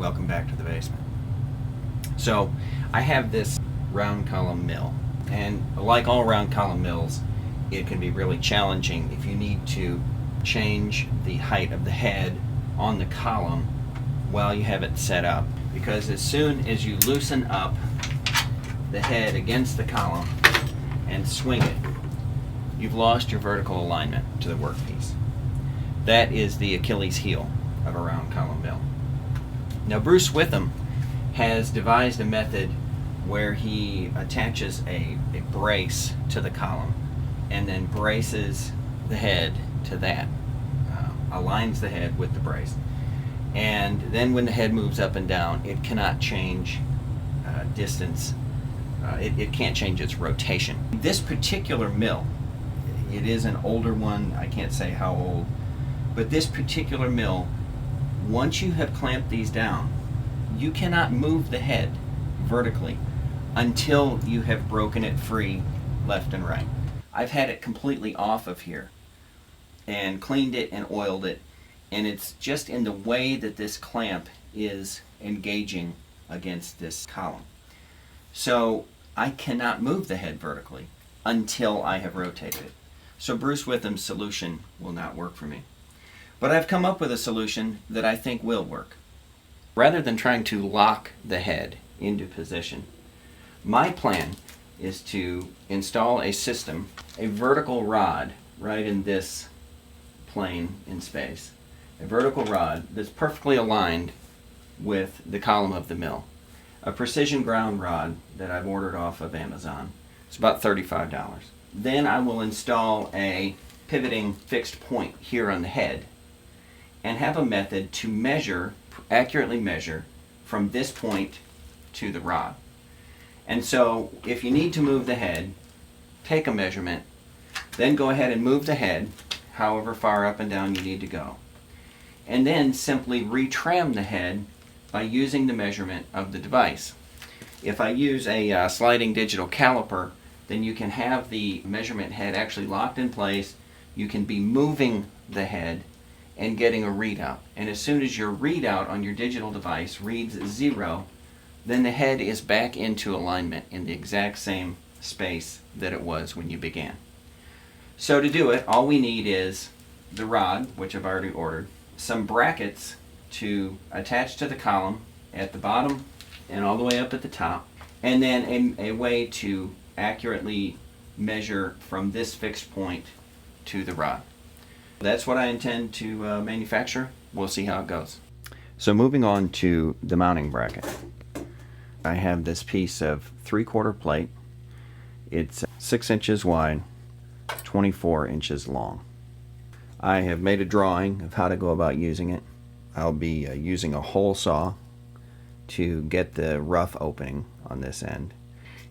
welcome back to the basement. So I have this round column mill, and like all round column mills, it can be really challenging if you need to change the height of the head on the column while you have it set up, because as soon as you loosen up the head against the column and swing it, you've lost your vertical alignment to the workpiece. That is the Achilles heel of a round column mill. Now Bruce Witham has devised a method where he attaches a brace to the column and then braces the head to that, aligns the head with the brace. And then when the head moves up and down, it cannot change distance. It can't change its rotation. This particular mill, it is an older one, I can't say how old, but this particular mill, once you have clamped these down, you cannot move the head vertically until you have broken it free left and right. I've had it completely off of here and cleaned it and oiled it, and it's just in the way that this clamp is engaging against this column. So I cannot move the head vertically until I have rotated it. So Bruce Witham's solution will not work for me. But I've come up with a solution that I think will work. Rather than trying to lock the head into position, my plan is to install a system, a vertical rod right in this plane in space, a vertical rod that's perfectly aligned with the column of the mill, a precision ground rod that I've ordered off of Amazon. It's about $35. Then I will install a pivoting fixed point here on the head and have a method to measure, accurately measure, from this point to the rod. And so if you need to move the head, take a measurement, then go ahead and move the head however far up and down you need to go. And then simply retram the head by using the measurement of the device. If I use a sliding digital caliper, then you can have the measurement head actually locked in place. You can be moving the head and getting a readout. And as soon as your readout on your digital device reads 0, then the head is back into alignment in the exact same space that it was when you began. So to do it, all we need is the rod, which I've already ordered, some brackets to attach to the column at the bottom and all the way up at the top, and then a way to accurately measure from this fixed point to the rod. That's what I intend to manufacture. We'll see how it goes. So moving on to the mounting bracket. I have this piece of 3/4 plate. It's 6 inches wide, 24 inches long. I have made a drawing of how to go about using it. I'll be using a hole saw to get the rough opening on this end.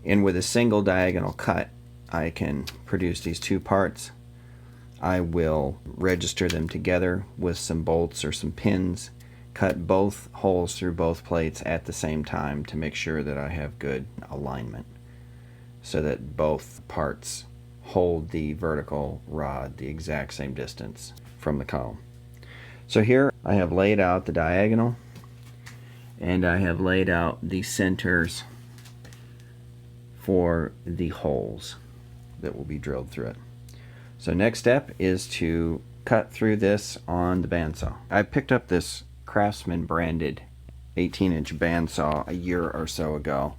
And with a single diagonal cut, I can produce these two parts. I will register them together with some bolts or some pins, cut both holes through both plates at the same time to make sure that I have good alignment so that both parts hold the vertical rod the exact same distance from the column. So here I have laid out the diagonal, and I have laid out the centers for the holes that will be drilled through it. So next step is to cut through this on the bandsaw. I picked up this Craftsman branded 18-inch bandsaw a year or so ago.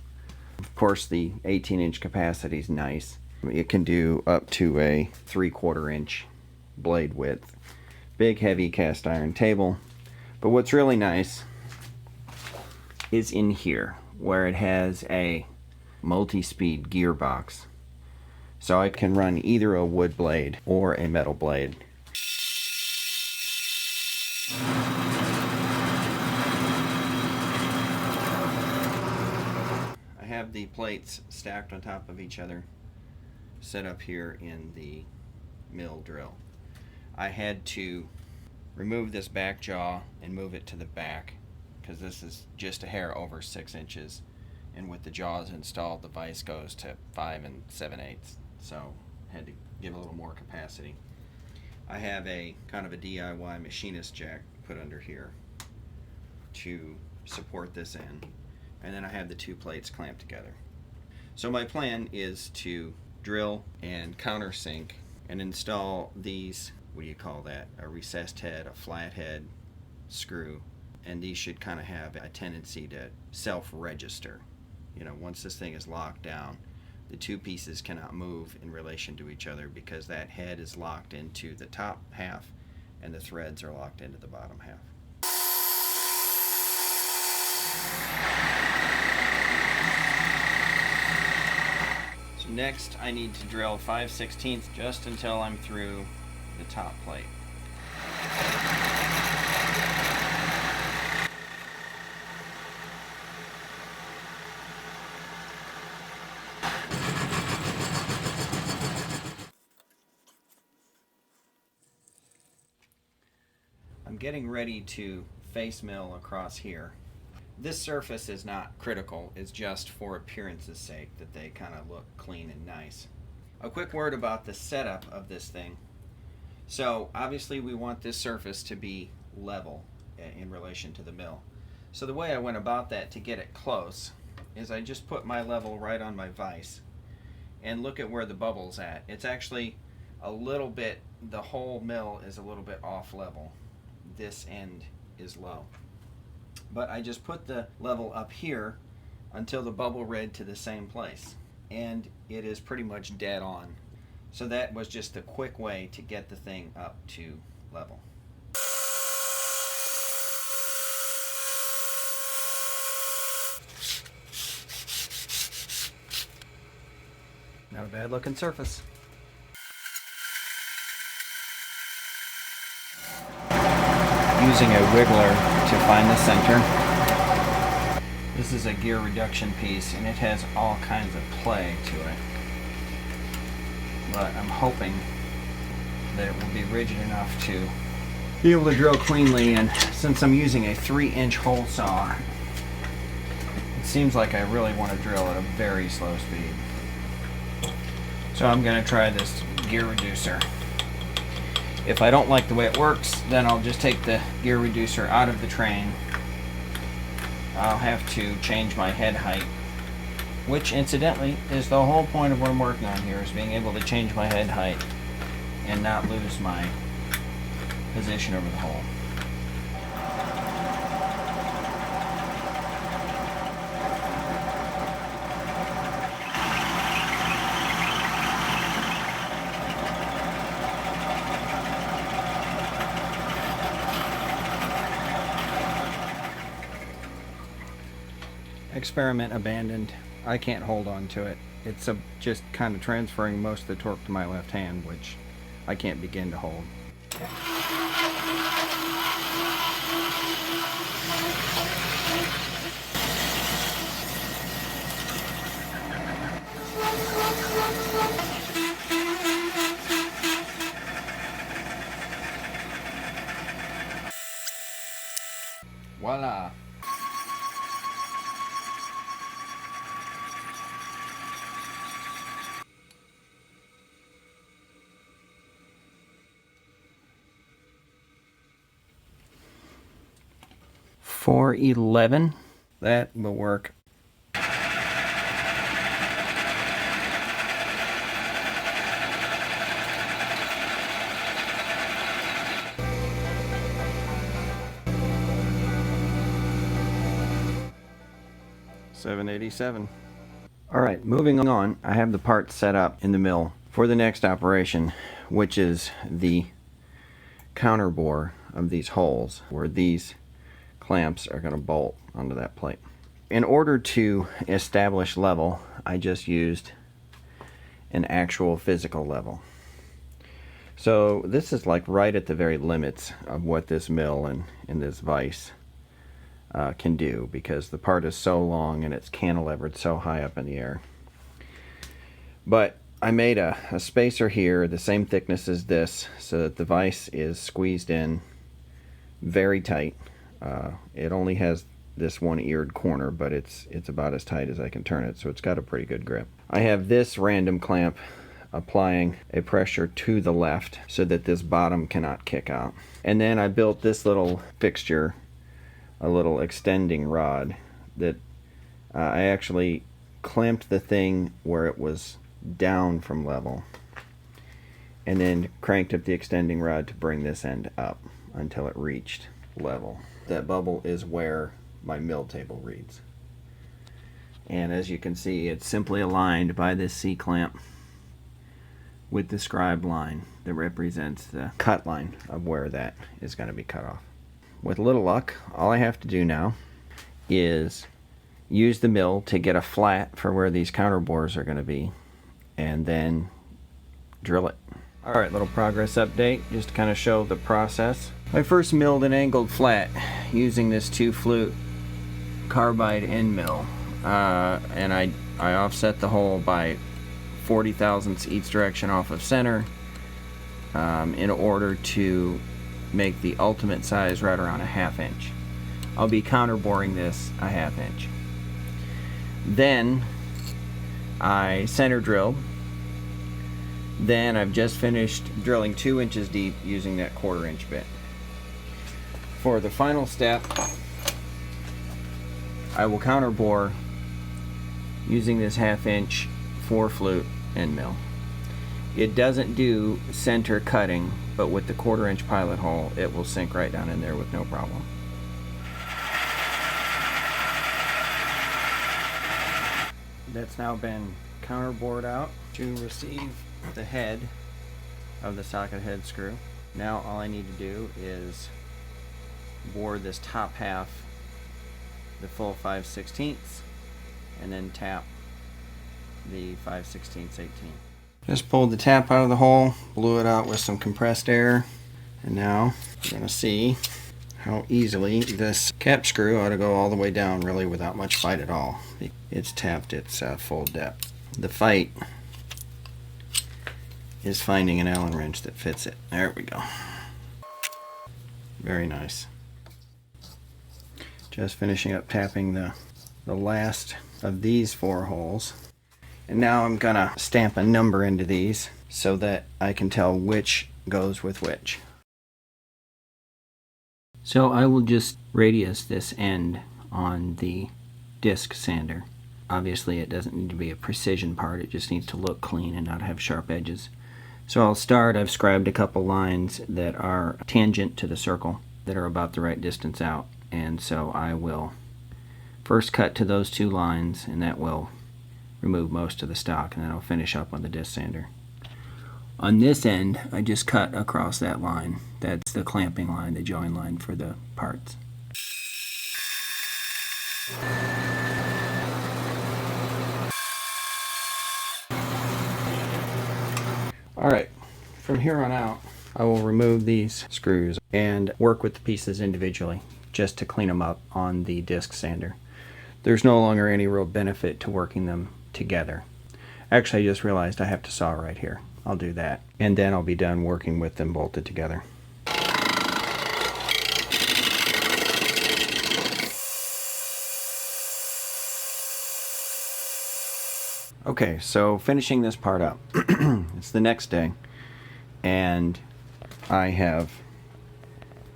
Of course, the 18-inch capacity is nice. It can do up to a 3/4 inch blade width. Big heavy cast iron table. But what's really nice is in here where it has a multi-speed gearbox. So I can run either a wood blade or a metal blade. I have the plates stacked on top of each other, set up here in the mill drill. I had to remove this back jaw and move it to the back because this is just a hair over 6 inches, and with the jaws installed the vise goes to 5 7/8, so I had to give a little more capacity. I have a kind of a DIY machinist jack put under here to support this in, and then I have the two plates clamped together. So my plan is to drill and countersink and install these, what do you call that, a recessed head, a flat head screw, and these should kind of have a tendency to self-register. You know, once this thing is locked down, the two pieces cannot move in relation to each other because that head is locked into the top half and the threads are locked into the bottom half. So next I need to drill 5/16 just until I'm through the top plate. I'm getting ready to face mill across here. This surface is not critical, it's just for appearance's sake that they kind of look clean and nice. A quick word about the setup of this thing. So obviously we want this surface to be level in relation to the mill. So the way I went about that to get it close is I just put my level right on my vise and look at where the bubble's at. It's actually a little bit, the whole mill is a little bit off level. This end is low. But I just put the level up here until the bubble read to the same place. And it is pretty much dead on. So that was just a quick way to get the thing up to level. Not a bad looking surface. Using a wiggler to find the center. This is a gear reduction piece and it has all kinds of play to it. But I'm hoping that it will be rigid enough to be able to drill cleanly, and since I'm using a 3-inch hole saw, it seems like I really want to drill at a very slow speed. So I'm going to try this gear reducer. If I don't like the way it works, then I'll just take the gear reducer out of the train. I'll have to change my head height, which incidentally is the whole point of what I'm working on here, is being able to change my head height and not lose my position over the hole. Experiment abandoned. I can't hold on to it. It's just kind of transferring most of the torque to my left hand, which I can't begin to hold. Voila! $4.11. That will work. $7.87. All right, moving on. I have the parts set up in the mill for the next operation, which is the counter bore of these holes, where these clamps are going to bolt onto that plate. In order to establish level, I just used an actual physical level. So this is like right at the very limits of what this mill and this vise can do, because the part is so long and it's cantilevered so high up in the air. But I made a spacer here the same thickness as this, so that the vise is squeezed in very tight. It only has this one eared corner, but it's about as tight as I can turn it, so it's got a pretty good grip. I have this random clamp applying a pressure to the left so that this bottom cannot kick out. And then I built this little fixture a little extending rod that I actually clamped the thing where it was down from level, and then cranked up the extending rod to bring this end up until it reached level. That bubble is where my mill table reads. And as you can see, it's simply aligned by this C-clamp with the scribe line that represents the cut line of where that is going to be cut off. With a little luck, all I have to do now is use the mill to get a flat for where these counter bores are going to be, and then drill it. Alright, little progress update just to kind of show the process. I first milled an angled flat using this 2-flute carbide end mill, and I offset the hole by 40 thousandths each direction off of center in order to make the ultimate size right around a 1/2 inch. I'll be counter boring this a 1/2 inch. Then I center drilled. Then I've just finished drilling 2 inches deep using that 1/4 inch bit. For the final step, I will counter bore using this 1/2 inch 4-flute end mill. It doesn't do center cutting, but with the 1/4 inch pilot hole, it will sink right down in there with no problem. That's now been counter bored out to receive the head of the socket head screw. Now all I need to do is bore this top half the full 5/16, and then tap the 5/16 18. Just pulled the tap out of the hole, blew it out with some compressed air, and now you're going to see how easily this cap screw ought to go all the way down really without much fight at all. It's tapped its full depth. The fight is finding an Allen wrench that fits it. There we go. Very nice. Just finishing up tapping the last of these 4 holes. And now I'm gonna stamp a number into these so that I can tell which goes with which. So I will just radius this end on the disc sander. Obviously it doesn't need to be a precision part, it just needs to look clean and not have sharp edges. So I'll start, I've scribed a couple lines that are tangent to the circle that are about the right distance out, and so I will first cut to those 2 lines, and that will remove most of the stock, and then I'll finish up on the disc sander. On this end, I just cut across that line. That's the clamping line, the join line for the parts. Alright, from here on out, I will remove these screws and work with the pieces individually just to clean them up on the disc sander. There's no longer any real benefit to working them together. Actually, I just realized I have to saw right here. I'll do that, and then I'll be done working with them bolted together. Okay, so finishing this part up. It's the next day, and I have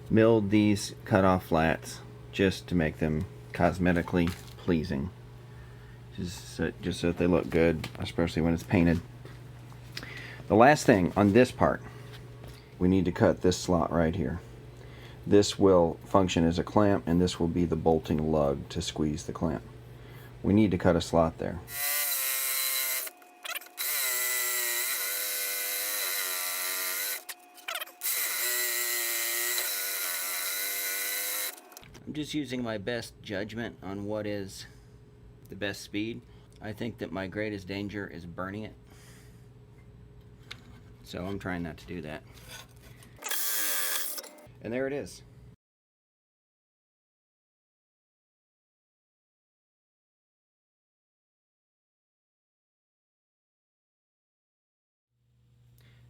milled these cut-off flats just to make them cosmetically pleasing. Just so that they look good, especially when it's painted. The last thing on this part, we need to cut this slot right here. This will function as a clamp, and this will be the bolting lug to squeeze the clamp. We need to cut a slot there. I'm just using my best judgment on what is the best speed. I think that my greatest danger is burning it, so I'm trying not to do that. And there it is.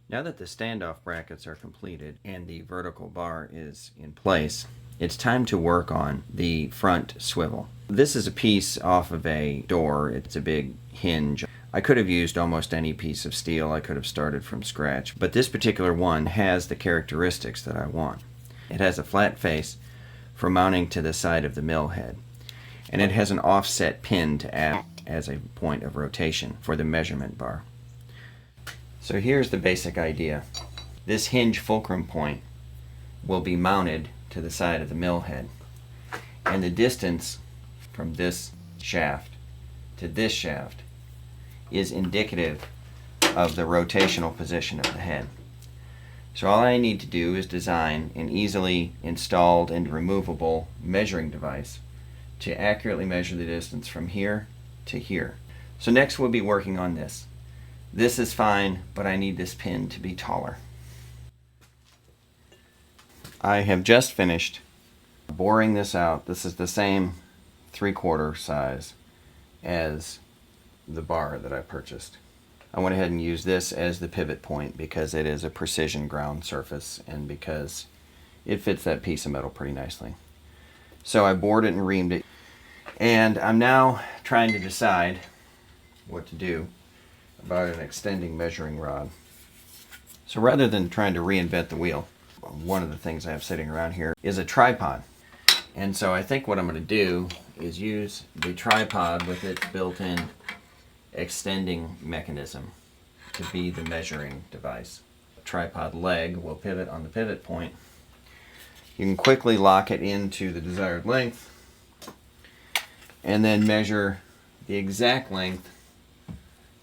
Now that the standoff brackets are completed and the vertical bar is in place, it's time to work on the front swivel. This is a piece off of a door. It's a big hinge. I could have used almost any piece of steel. I could have started from scratch, but this particular one has the characteristics that I want. It has a flat face, for mounting to the side of the mill head. And it has an offset pin to act as a point of rotation for the measurement bar. So here's the basic idea. This hinge fulcrum point will be mounted to the side of the mill head, and the distance from this shaft to this shaft is indicative of the rotational position of the head. So all I need to do is design an easily installed and removable measuring device to accurately measure the distance from here to here. So next we'll be working on this. This is fine, but I need this pin to be taller. I have just finished boring this out. This is the same 3/4 size as the bar that I purchased. I went ahead and used this as the pivot point because it is a precision ground surface and because it fits that piece of metal pretty nicely. So I bored it and reamed it, and I'm now trying to decide what to do about an extending measuring rod. So rather than trying to reinvent the wheel, one of the things I have sitting around here is a tripod. And so I think what I'm going to do is use the tripod with its built-in extending mechanism to be the measuring device. The tripod leg will pivot on the pivot point. You can quickly lock it into the desired length and then measure the exact length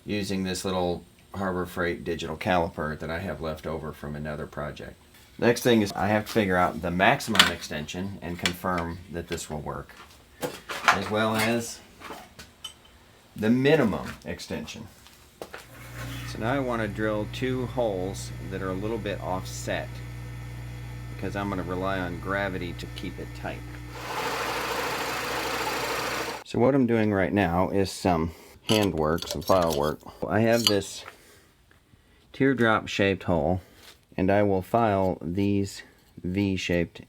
using this little Harbor Freight digital caliper that I have left over from another project. Next thing is I have to figure out the maximum extension and confirm that this will work, as well as the minimum extension. So now I want to drill 2 holes that are a little bit offset because I'm going to rely on gravity to keep it tight. So what I'm doing right now is some handwork, some file work. I have this teardrop shaped hole, and I will file these V-shaped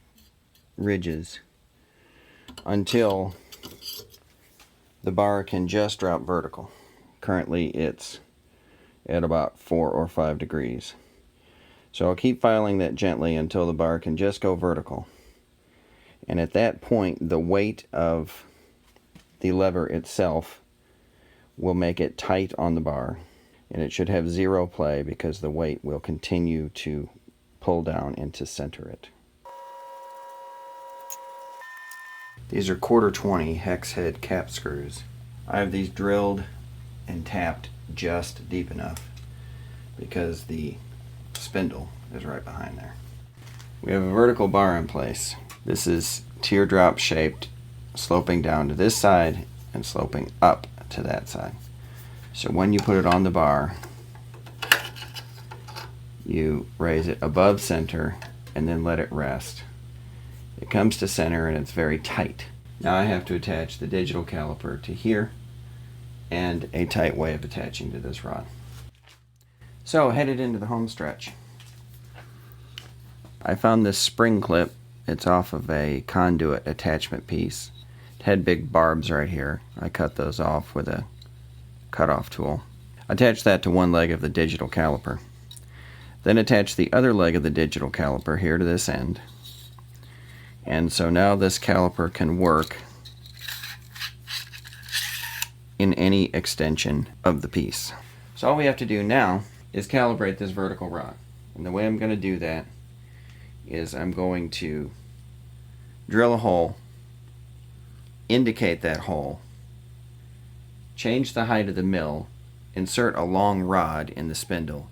ridges until the bar can just drop vertical. Currently it's at about 4 or 5 degrees. So I'll keep filing that gently until the bar can just go vertical. And at that point, the weight of the lever itself will make it tight on the bar. And it should have 0 play because the weight will continue to pull down and to center it. These are 1/4 hex head cap screws. I have these drilled and tapped just deep enough because the spindle is right behind there. We have a vertical bar in place. This is teardrop shaped, sloping down to this side and sloping up to that side. So when you put it on the bar, you raise it above center and then let it rest. It comes to center and it's very tight. Now I have to attach the digital caliper to here and a tight way of attaching to this rod. So headed into the Homestretch. I found this spring clip. It's off of a conduit attachment piece. It had big barbs right here. I cut those off with a cutoff tool. Attach that to one leg of the digital caliper. Then attach the other leg of the digital caliper here to this end. And so now this caliper can work in any extension of the piece. So all we have to do now is calibrate this vertical rod. And the way I'm going to do that is I'm going to drill a hole, indicate that hole, change the height of the mill, insert a long rod in the spindle,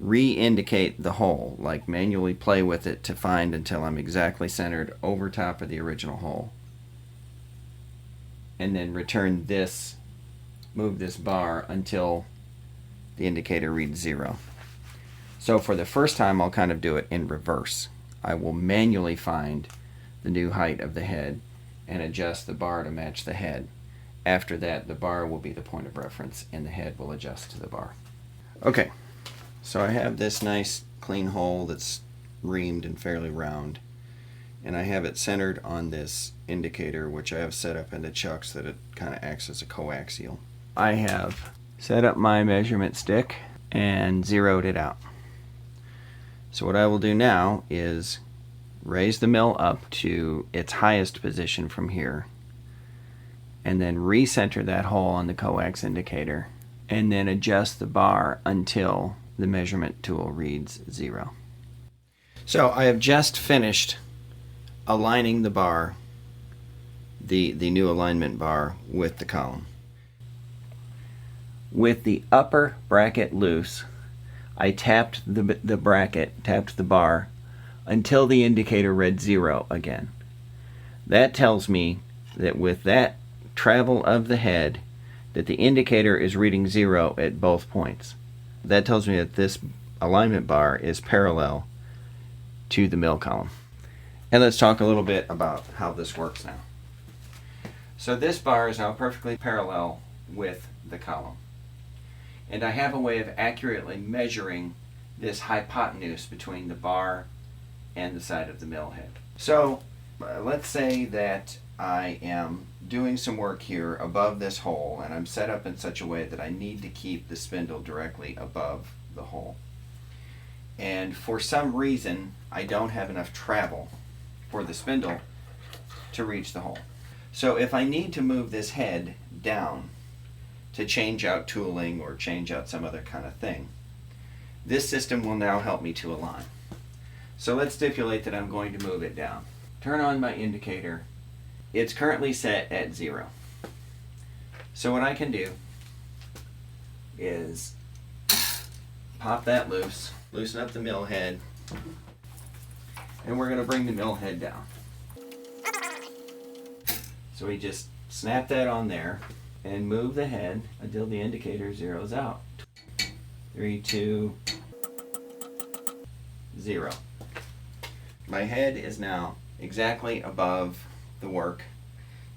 re-indicate the hole, like manually play with it to find until I'm exactly centered over top of the original hole, and then return this, move this bar until the indicator reads 0. So for the first time I'll kind of do it in reverse. I will manually find the new height of the head and adjust the bar to match the head. After that, the bar will be the point of reference and the head will adjust to the bar. Okay, so I have this nice clean hole that's reamed and fairly round, and I have it centered on this indicator, which I have set up into chucks that it kind of acts as a coaxial. I have set up my measurement stick and zeroed it out. So what I will do now is raise the mill up to its highest position from here, and then recenter that hole on the coax indicator, and then adjust the bar until the measurement tool reads 0. So I have just finished aligning the bar, the new alignment bar, with the column. With the upper bracket loose, I tapped the bracket, tapped the bar, until the indicator read 0 again. That tells me that with that travel of the head, that the indicator is reading 0 at both points. That tells me that this alignment bar is parallel to the mill column. And let's talk a little bit about how this works now. So this bar is now perfectly parallel with the column. And I have a way of accurately measuring this hypotenuse between the bar and the side of the mill head. So let's say that I am doing some work here above this hole, and I'm set up in such a way that I need to keep the spindle directly above the hole. And for some reason, I don't have enough travel for the spindle to reach the hole. So if I need to move this head down to change out tooling or change out some other kind of thing, this system will now help me to align. So let's stipulate that I'm going to move it down. Turn on my indicator. It's currently set at 0. So what I can do is pop that loose, loosen up the mill head, and we're going to bring the mill head down. So we just snap that on there and move the head until the indicator zeroes out. 3, 2, 0. My head is now exactly above the work.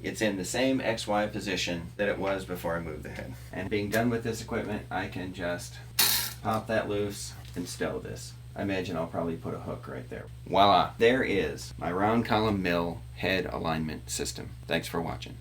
It's in the same XY position that it was before I moved the head. And being done with this equipment, I can just pop that loose and stow this. I imagine I'll probably put a hook right there. Voila! There is my round column mill head alignment system. Thanks for watching.